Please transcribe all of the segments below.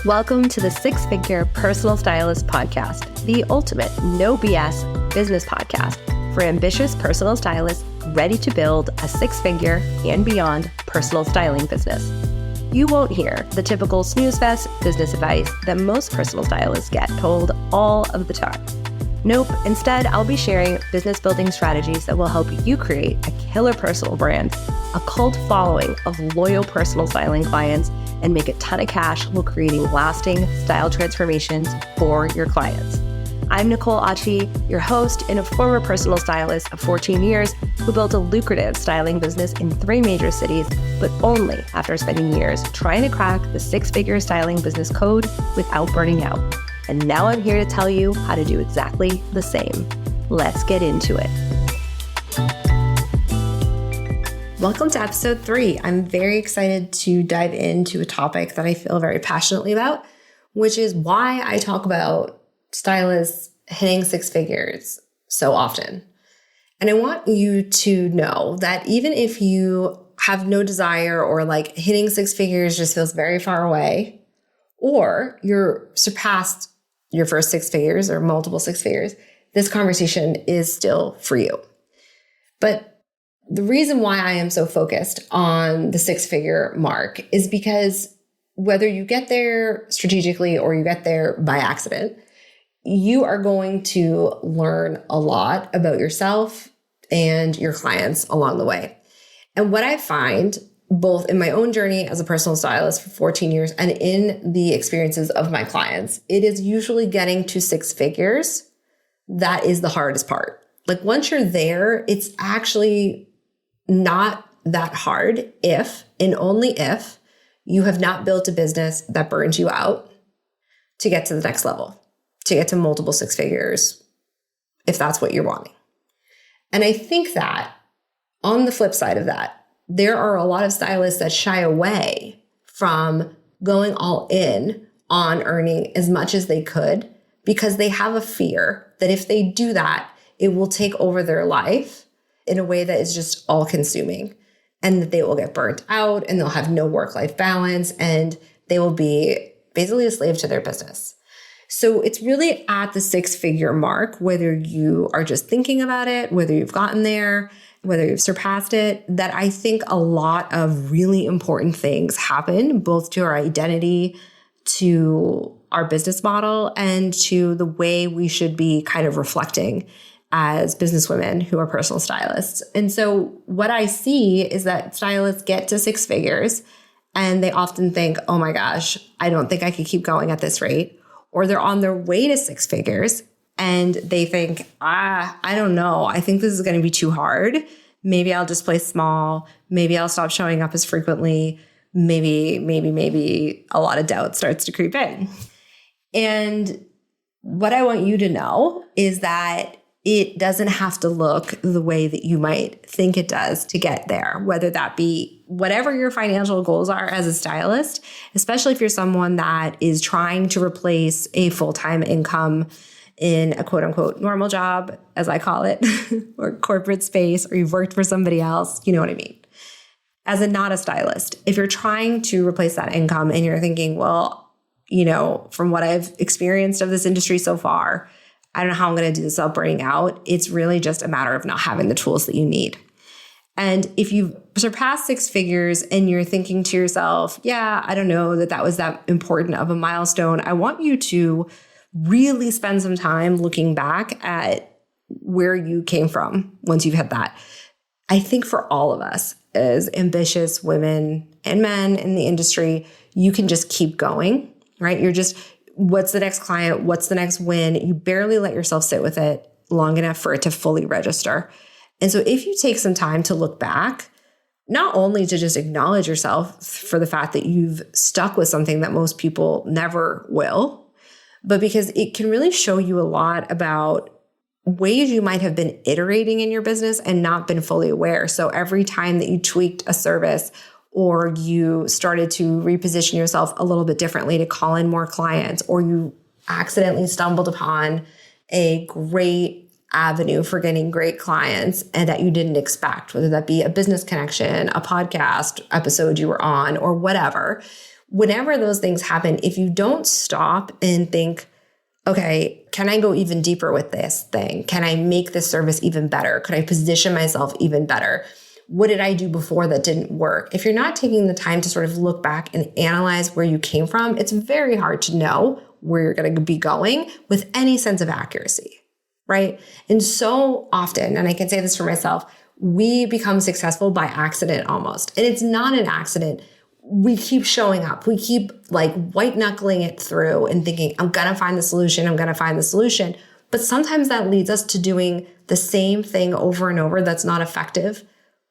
Welcome to the Six Figure Personal Stylist Podcast, the ultimate no BS business podcast for ambitious personal stylists ready to build a six-figure and beyond personal styling business. You won't hear the typical snooze fest business advice that most personal stylists get told all of the time. Nope, instead, I'll be sharing business building strategies that will help you create a killer personal brand, a cult following of loyal personal styling clients, and make a ton of cash while creating lasting style transformations for your clients. I'm Nicole Achi, your host and a former personal stylist of 14 years who built a lucrative styling business in 3 major cities, but only after spending years trying to crack the six-figure styling business code without burning out. And now I'm here to tell you how to do exactly the same. Let's get into it. Welcome to episode 3. I'm very excited to dive into a topic that I feel very passionately about, which is why I talk about stylists hitting 6 figures so often. And I want you to know that even if you have no desire or like hitting 6 figures just feels very far away, or you're surpassed your first 6 figures or multiple 6 figures, this conversation is still for you. But the reason why I am so focused on the 6-figure mark is because whether you get there strategically or you get there by accident, you are going to learn a lot about yourself and your clients along the way. And what I find, both in my own journey as a personal stylist for 14 years and in the experiences of my clients, it is usually getting to 6 figures that is the hardest part. Like once you're there, it's actually not that hard if, and only if, you have not built a business that burns you out to get to the next level, to get to multiple 6 figures, if that's what you're wanting. And I think that on the flip side of that, there are a lot of stylists that shy away from going all in on earning as much as they could because they have a fear that if they do that, it will take over their life in a way that is just all consuming, and that they will get burnt out and they'll have no work-life balance and they will be basically a slave to their business. So it's really at the 6-figure mark, whether you are just thinking about it, whether you've gotten there, whether you've surpassed it, that I think a lot of really important things happen, both to our identity, to our business model, and to the way we should be kind of reflecting as businesswomen who are personal stylists. And so what I see is that stylists get to 6 figures and they often think, oh my gosh, I don't think I could keep going at this rate. Or they're on their way to 6 figures and they think, I don't know. I think this is going to be too hard. Maybe I'll just play small. Maybe I'll stop showing up as frequently. Maybe a lot of doubt starts to creep in. And what I want you to know is that it doesn't have to look the way that you might think it does to get there, whether that be whatever your financial goals are as a stylist, especially if you're someone that is trying to replace a full-time income in a quote unquote normal job, as I call it, or corporate space, or you've worked for somebody else, you know what I mean? As a not a stylist, if you're trying to replace that income and you're thinking, well, you know, from what I've experienced of this industry so far, I don't know how I'm going to do this without burning out. It's really just a matter of not having the tools that you need. And if you've surpassed 6 figures and you're thinking to yourself, yeah, I don't know that was that important of a milestone, I want you to really spend some time looking back at where you came from once you've hit that. I think for all of us as ambitious women and men in the industry, you can just keep going, right? What's the next client? What's the next win? You barely let yourself sit with it long enough for it to fully register. And so if you take some time to look back, not only to just acknowledge yourself for the fact that you've stuck with something that most people never will, but because it can really show you a lot about ways you might have been iterating in your business and not been fully aware. So every time that you tweaked a service or you started to reposition yourself a little bit differently to call in more clients, or you accidentally stumbled upon a great avenue for getting great clients and that you didn't expect, whether that be a business connection, a podcast episode you were on, or whatever. whenever those things happen, if you don't stop and think, okay, can I go even deeper with this thing? Can I make this service even better? Could I position myself even better? What did I do before that didn't work? If you're not taking the time to sort of look back and analyze where you came from, it's very hard to know where you're going to be going with any sense of accuracy, right? And so often, and I can say this for myself, we become successful by accident almost. And it's not an accident. We keep showing up. We keep like white knuckling it through and thinking, I'm going to find the solution. I'm going to find the solution. But sometimes that leads us to doing the same thing over and over that's not effective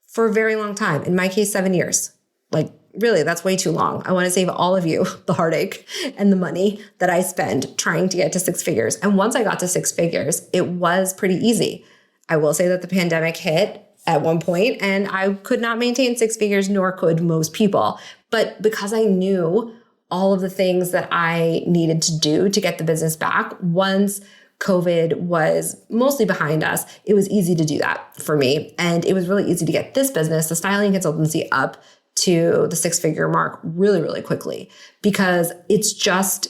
for a very long time. In my case, 7 years. Like, really, that's way too long. I want to save all of you the heartache and the money that I spend trying to get to six figures. And once I got to six figures, it was pretty easy. I will say that the pandemic hit at one point and I could not maintain six figures, nor could most people. But because I knew all of the things that I needed to do to get the business back, once COVID was mostly behind us, it was easy to do that for me. And it was really easy to get this business, the styling consultancy, up to the six-figure mark really, really quickly, because it's just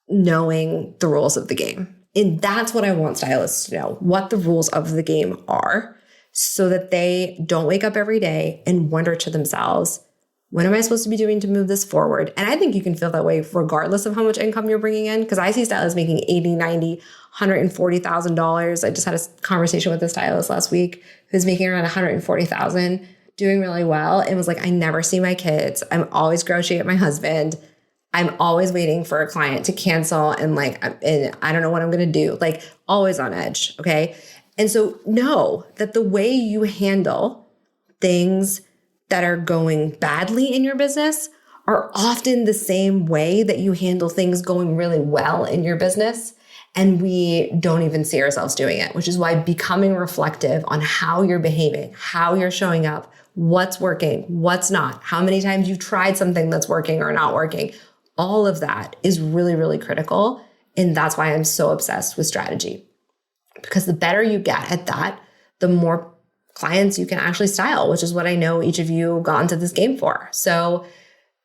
knowing the rules of the game. And that's what I want stylists to know, what the rules of the game are, so that they don't wake up every day and wonder to themselves, what am I supposed to be doing to move this forward? And I think you can feel that way regardless of how much income you're bringing in, because I see stylists making $80,000, $90,000, $140,000. I just had a conversation with a stylist last week who's making around $140,000, doing really well, and was like, I never see my kids. I'm always grouchy at my husband. I'm always waiting for a client to cancel, and I don't know what I'm going to do. Like, always on edge. Okay. And so know that the way you handle things that are going badly in your business are often the same way that you handle things going really well in your business. And we don't even see ourselves doing it, which is why becoming reflective on how you're behaving, how you're showing up, what's working, what's not, how many times you've tried something that's working or not working, all of that is really, really critical. And that's why I'm so obsessed with strategy. Because the better you get at that, the more clients you can actually style, which is what I know each of you got into this game for. So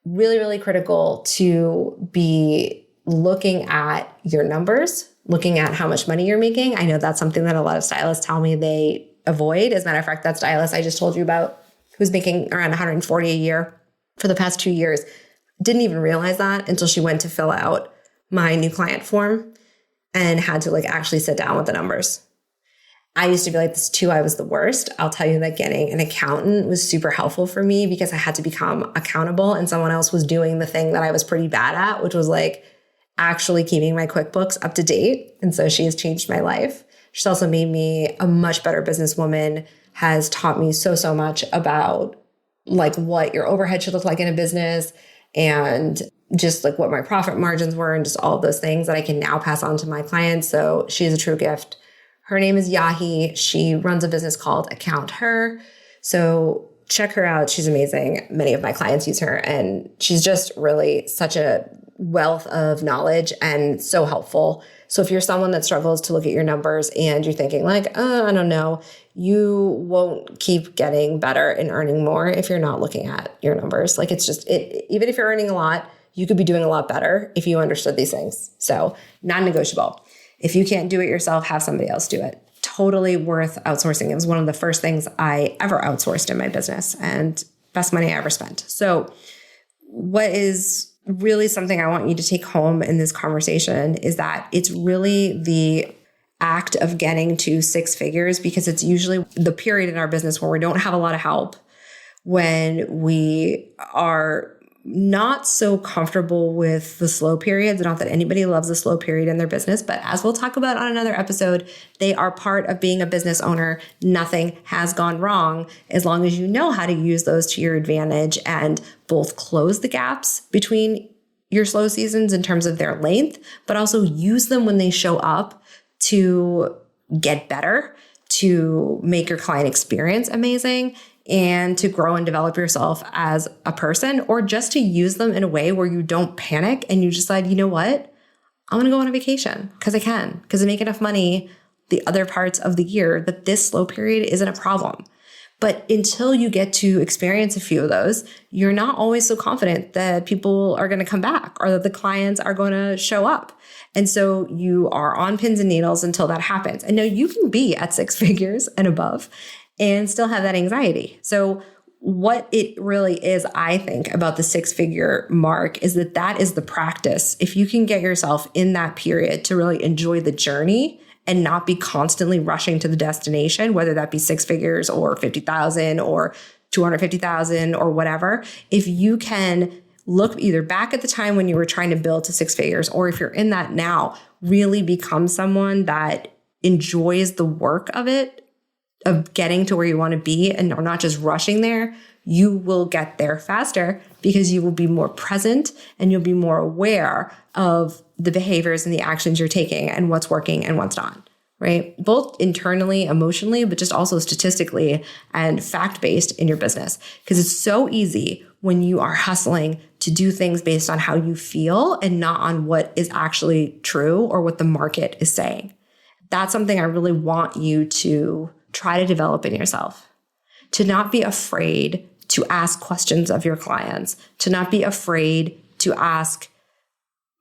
really, really critical to be looking at your numbers, looking at how much money you're making. I know that's something that a lot of stylists tell me they avoid. As a matter of fact, that stylist I just told you about, who's making around $140 a year for the past 2 years, didn't even realize that until she went to fill out my new client form and had to actually sit down with the numbers. I used to be like this too. I was the worst. I'll tell you that getting an accountant was super helpful for me because I had to become accountable, and someone else was doing the thing that I was pretty bad at, which was actually keeping my QuickBooks up to date. And so she has changed my life. She's also made me a much better businesswoman, has taught me so much about what your overhead should look like in a business, and just what my profit margins were, and just all of those things that I can now pass on to my clients. So she is a true gift. Her name is Yahi. She runs a business called Account Her. So check her out. She's amazing. Many of my clients use her, and she's just really such a wealth of knowledge and so helpful. So if you're someone that struggles to look at your numbers and you're thinking I don't know, you won't keep getting better and earning more if you're not looking at your numbers. Even if you're earning a lot, you could be doing a lot better if you understood these things. So non-negotiable. If you can't do it yourself, have somebody else do it. Totally worth outsourcing. It was one of the first things I ever outsourced in my business, and best money I ever spent. So what is really something I want you to take home in this conversation is that it's really the act of getting to six figures, because it's usually the period in our business where we don't have a lot of help, when we are not so comfortable with the slow periods. Not that anybody loves a slow period in their business, but as we'll talk about on another episode, they are part of being a business owner. Nothing has gone wrong as long as you know how to use those to your advantage and both close the gaps between your slow seasons in terms of their length, but also use them when they show up to get better, to make your client experience amazing, and to grow and develop yourself as a person, or just to use them in a way where you don't panic and you decide, you know what, I'm going to go on a vacation because I make enough money the other parts of the year that this slow period isn't a problem. But until you get to experience a few of those, you're not always so confident that people are going to come back or that the clients are going to show up. And so you are on pins and needles until that happens. And now you can be at six figures and above and still have that anxiety. So what it really is, I think, about the six-figure mark is that is the practice. If you can get yourself in that period to really enjoy the journey and not be constantly rushing to the destination, whether that be six figures or 50,000 or 250,000 or whatever, if you can look either back at the time when you were trying to build to six figures, or if you're in that now, really become someone that enjoys the work of it, of getting to where you want to be and are not just rushing there, you will get there faster because you will be more present and you'll be more aware of the behaviors and the actions you're taking and what's working and what's not, right? Both internally, emotionally, but just also statistically and fact-based in your business. Because it's so easy when you are hustling to do things based on how you feel and not on what is actually true or what the market is saying. That's something I really want you to try to develop in yourself, to not be afraid to ask questions of your clients, to not be afraid to ask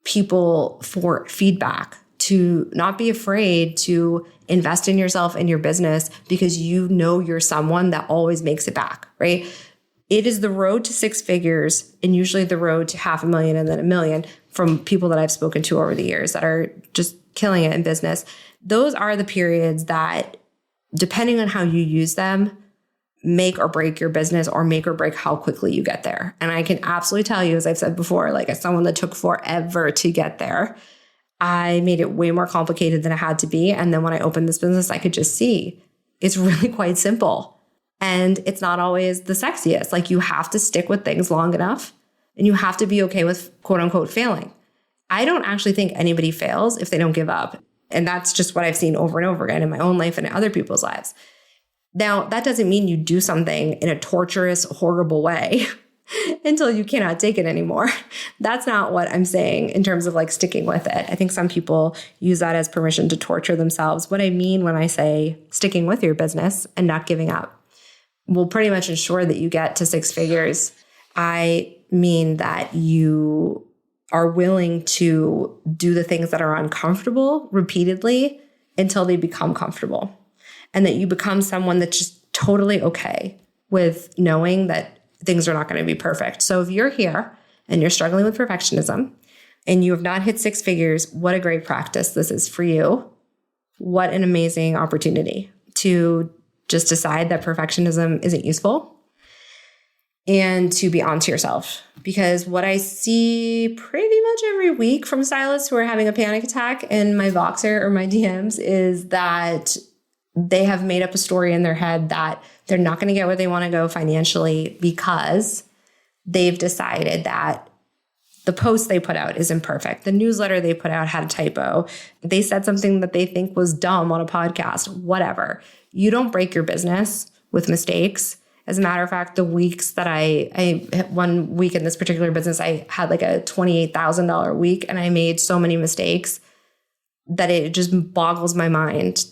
people for feedback, to not be afraid to invest in yourself and your business because you know you're someone that always makes it back, right? It is the road to six figures and usually the road to 500,000 and then 1 million from people that I've spoken to over the years that are just killing it in business. Those are the periods that, depending on how you use them, make or break your business or make or break how quickly you get there. And I can absolutely tell you, as I've said before, like as someone that took forever to get there, I made it way more complicated than it had to be. And then when I opened this business, I could just see it's really quite simple. And it's not always the sexiest. Like you have to stick with things long enough and you have to be okay with quote unquote failing. I don't actually think anybody fails if they don't give up. And that's just what I've seen over and over again in my own life and in other people's lives. Now, that doesn't mean you do something in a torturous, horrible way until you cannot take it anymore. That's not what I'm saying in terms of like sticking with it. I think some people use that as permission to torture themselves. What I mean when I say sticking with your business and not giving up will pretty much ensure that you get to six figures. I mean that you are willing to do the things that are uncomfortable repeatedly until they become comfortable. And that you become someone that's just totally okay with knowing that things are not going to be perfect. So if you're here and you're struggling with perfectionism and you have not hit six figures, what a great practice this is for you. What an amazing opportunity to just decide that perfectionism isn't useful and to be onto yourself. Because what I see pretty much every week from stylists who are having a panic attack in my Voxer or my DMs is that they have made up a story in their head that they're not going to get where they want to go financially because they've decided that the post they put out is imperfect. The newsletter they put out had a typo. They said something that they think was dumb on a podcast, whatever. You don't break your business with mistakes. As a matter of fact, the weeks that I 1 week in this particular business, I had like a $28,000 week and I made so many mistakes that it just boggles my mind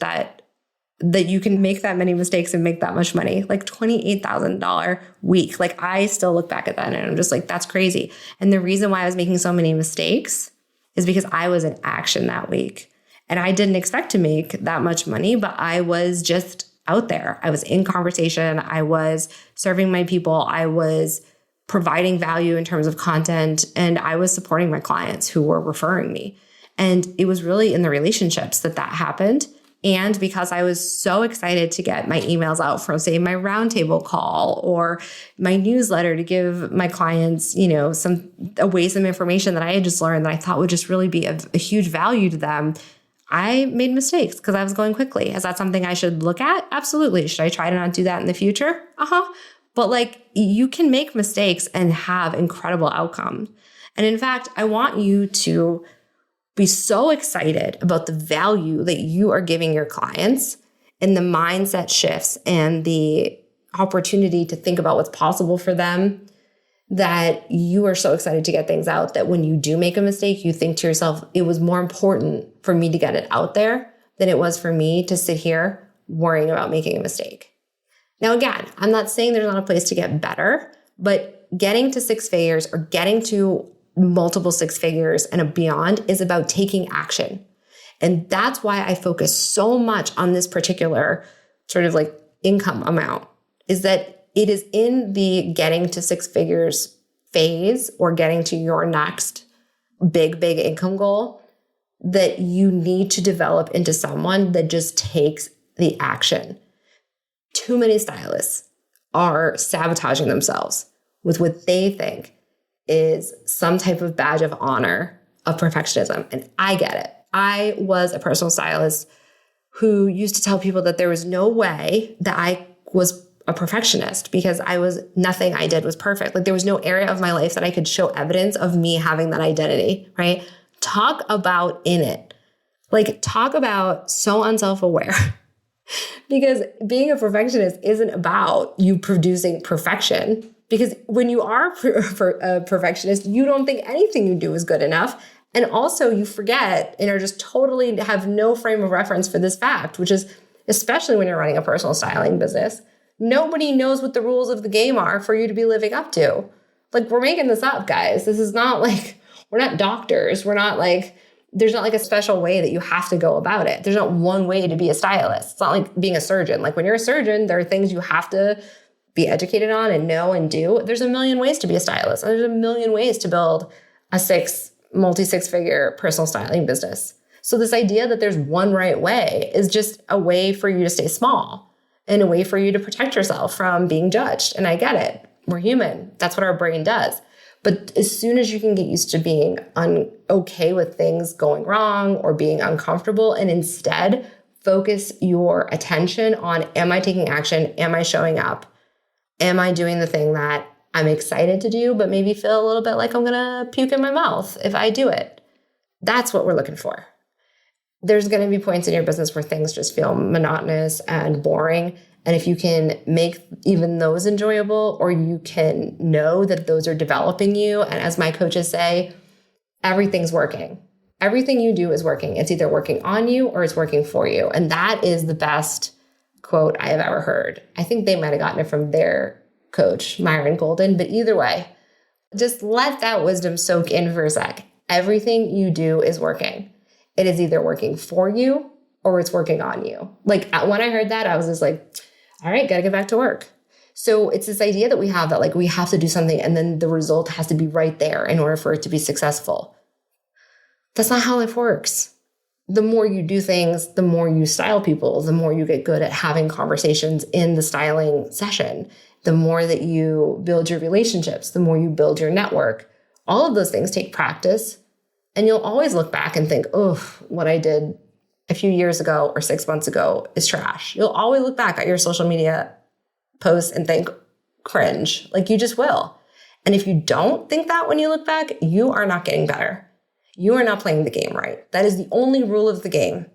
that you can make that many mistakes and make that much money, like $28,000 week. Like I still look back at that and I'm just like, that's crazy. And the reason why I was making so many mistakes is because I was in action that week and I didn't expect to make that much money, but I was just out there. I was in conversation. I was serving my people. I was providing value in terms of content and I was supporting my clients who were referring me. And it was really in the relationships that happened. And because I was so excited to get my emails out from, say, my roundtable call or my newsletter to give my clients, some information that I had just learned that I thought would just really be of a huge value to them, I made mistakes because I was going quickly. Is that something I should look at? Absolutely. Should I try to not do that in the future? But you can make mistakes and have incredible outcomes. And in fact, I want you to be so excited about the value that you are giving your clients and the mindset shifts and the opportunity to think about what's possible for them, that you are so excited to get things out that when you do make a mistake, you think to yourself, it was more important for me to get it out there than it was for me to sit here worrying about making a mistake. Now, again, I'm not saying there's not a place to get better, but getting to six figures or getting to multiple six figures and beyond is about taking action. And that's why I focus so much on this particular sort of like income amount, is that it is in the getting to six figures phase or getting to your next big income goal that you need to develop into someone that just takes the action. Too many stylists are sabotaging themselves with what they think is some type of badge of honor of perfectionism. And I get it. I was a personal stylist who used to tell people that there was no way that I was a perfectionist because nothing I did was perfect. Like there was no area of my life that I could show evidence of me having that identity, right? Talk about in it. Like talk about so unself-aware. Because being a perfectionist isn't about you producing perfection. Because when you are a perfectionist, you don't think anything you do is good enough. And also you forget and are just totally have no frame of reference for this fact, which is especially when you're running a personal styling business, nobody knows what the rules of the game are for you to be living up to. Like we're making this up, guys. This is not like, we're not doctors. We're not like, there's not like a special way that you have to go about it. There's not one way to be a stylist. It's not like being a surgeon. Like when you're a surgeon, there are things you have to be educated on and know and do. There's a million ways to be a stylist. And there's a million ways to build a multi-six-figure personal styling business. So this idea that there's one right way is just a way for you to stay small and a way for you to protect yourself from being judged. And I get it. We're human. That's what our brain does. But as soon as you can get used to being okay with things going wrong or being uncomfortable and instead focus your attention on, am I taking action? Am I showing up? Am I doing the thing that I'm excited to do, but maybe feel a little bit like I'm going to puke in my mouth if I do it? That's what we're looking for. There's going to be points in your business where things just feel monotonous and boring. And if you can make even those enjoyable, or you can know that those are developing you, and as my coaches say, everything's working. Everything you do is working. It's either working on you or it's working for you. And that is the best quote I have ever heard. I think they might have gotten it from their coach, Myron Golden, but either way, just let that wisdom soak in for a sec. Everything you do is working. It is either working for you or it's working on you. Like when I heard that, I was just like, all right, got to get back to work. So it's this idea that we have that like we have to do something and then the result has to be right there in order for it to be successful. That's not how life works. The more you do things, the more you style people, the more you get good at having conversations in the styling session, the more that you build your relationships, the more you build your network. All of those things take practice. And you'll always look back and think, oh, what I did a few years ago or 6 months ago is trash. You'll always look back at your social media posts and think, cringe. Like you just will. And if you don't think that when you look back, you are not getting better. You are not playing the game right. That is the only rule of the game,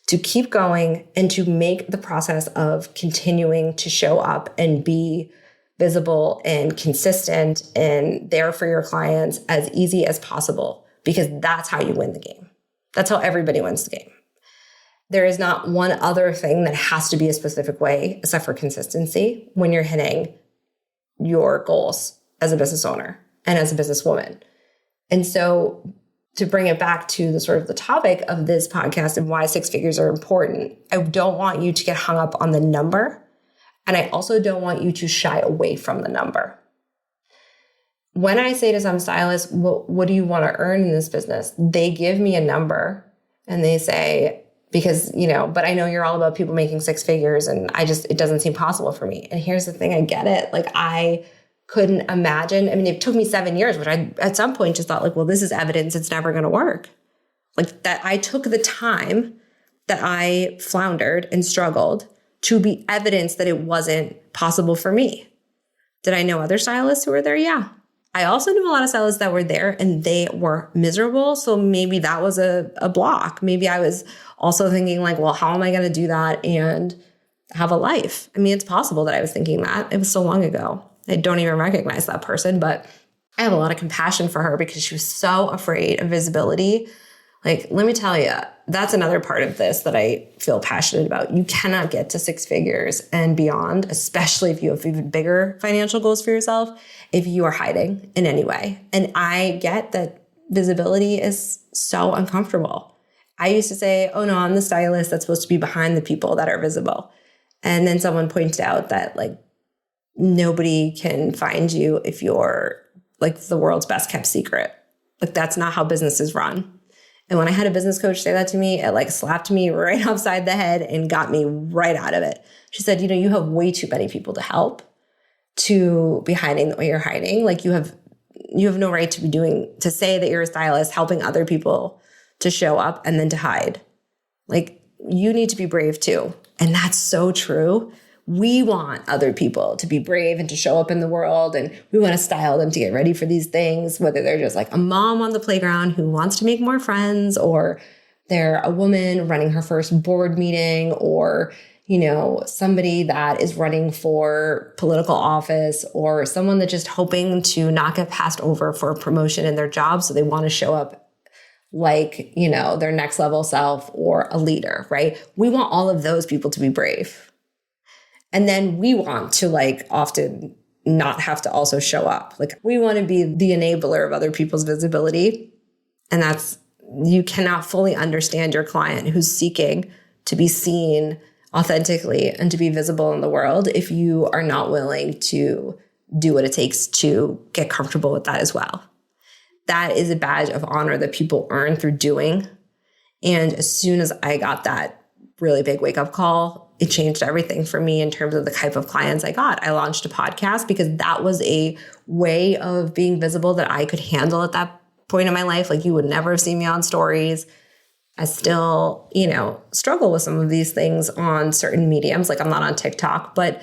to keep going and to make the process of continuing to show up and be visible and consistent and there for your clients as easy as possible, because that's how you win the game. That's how everybody wins the game. There is not one other thing that has to be a specific way except for consistency when you're hitting your goals as a business owner and as a businesswoman. And so to bring it back to the sort of the topic of this podcast and why six figures are important, I don't want you to get hung up on the number. And I also don't want you to shy away from the number. When I say to some stylists, what do you want to earn in this business? They give me a number and they say, because, but I know you're all about people making six figures and it doesn't seem possible for me. And here's the thing, I get it. Like I couldn't imagine. I mean, it took me 7 years, which I at some point just thought like, well, this is evidence it's never going to work. Like that I took the time that I floundered and struggled to be evidence that it wasn't possible for me. Did I know other stylists who were there? Yeah. I also knew a lot of stylists that were there and they were miserable. So maybe that was a block. Maybe I was also thinking like, well, how am I going to do that and have a life? I mean, it's possible that I was thinking that. It was so long ago. I don't even recognize that person, but I have a lot of compassion for her because she was so afraid of visibility Like, let me tell you, that's another part of this that I feel passionate about. You cannot get to six figures and beyond, especially if you have even bigger financial goals for yourself, if you are hiding in any way. And I get that visibility is so uncomfortable. I used to say, oh no, I'm the stylist that's supposed to be behind the people that are visible. And then someone pointed out that like nobody can find you if you're like the world's best kept secret. Like that's not how businesses run. And when I had a business coach say that to me, it like slapped me right upside the head and got me right out of it. She said, you have way too many people to help to be hiding the way you're hiding. Like you have no right to say that you're a stylist, helping other people to show up and then to hide. Like you need to be brave too. And that's so true. We want other people to be brave and to show up in the world. And we want to style them to get ready for these things, whether they're just like a mom on the playground who wants to make more friends, or they're a woman running her first board meeting, or, somebody that is running for political office, or someone that's just hoping to not get passed over for a promotion in their job. So they want to show up like, their next level self or a leader, right? We want all of those people to be brave. And then we want to like often not have to also show up. Like we want to be the enabler of other people's visibility. And you cannot fully understand your client who's seeking to be seen authentically and to be visible in the world if you are not willing to do what it takes to get comfortable with that as well. That is a badge of honor that people earn through doing. And as soon as I got that really big wake-up call, it changed everything for me in terms of the type of clients I got. I launched a podcast because that was a way of being visible that I could handle at that point in my life. Like you would never have seen me on stories. I still, struggle with some of these things on certain mediums. Like I'm not on TikTok, but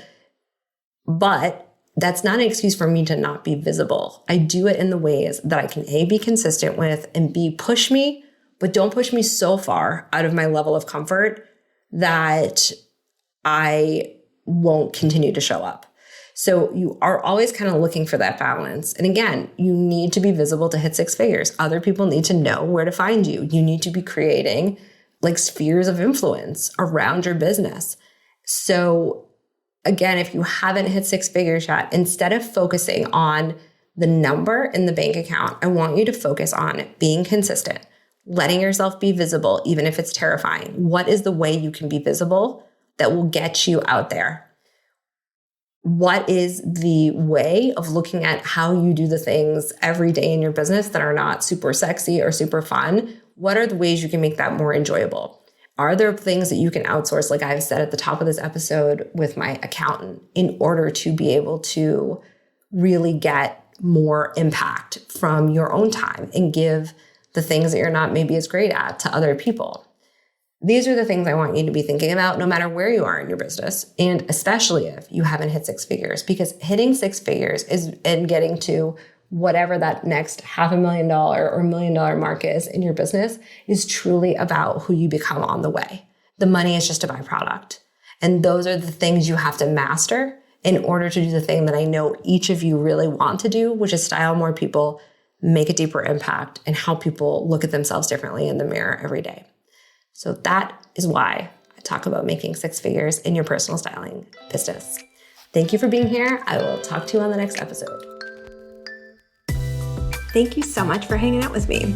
that's not an excuse for me to not be visible. I do it in the ways that I can A, be consistent with, and B, push me, but don't push me so far out of my level of comfort that I won't continue to show up. So you are always kind of looking for that balance. And again, you need to be visible to hit six figures. Other people need to know where to find you. You need to be creating like spheres of influence around your business. So again, if you haven't hit six figures yet, instead of focusing on the number in the bank account, I want you to focus on being consistent, letting yourself be visible, even if it's terrifying. What is the way you can be visible that will get you out there? What is the way of looking at how you do the things every day in your business that are not super sexy or super fun? What are the ways you can make that more enjoyable? Are there things that you can outsource, like I've said at the top of this episode with my accountant, in order to be able to really get more impact from your own time and give the things that you're not maybe as great at to other people? These are the things I want you to be thinking about no matter where you are in your business, and especially if you haven't hit six figures, because hitting six figures and getting to whatever that next $500,000 or $1 million mark is in your business is truly about who you become on the way. The money is just a byproduct. And those are the things you have to master in order to do the thing that I know each of you really want to do, which is style more people, make a deeper impact, and help people look at themselves differently in the mirror every day. So that is why I talk about making six figures in your personal styling business. Thank you for being here. I will talk to you on the next episode. Thank you so much for hanging out with me.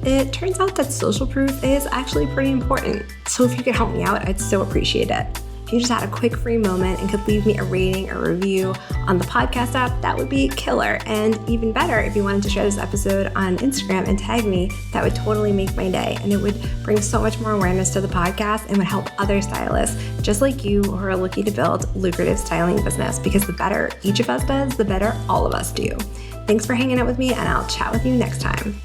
It turns out that social proof is actually pretty important. So if you could help me out, I'd so appreciate it. If you just had a quick free moment and could leave me a rating or review on the podcast app, that would be killer. And even better, if you wanted to share this episode on Instagram and tag me, that would totally make my day. And it would bring so much more awareness to the podcast and would help other stylists just like you who are looking to build lucrative styling business, because the better each of us does, the better all of us do. Thanks for hanging out with me, and I'll chat with you next time.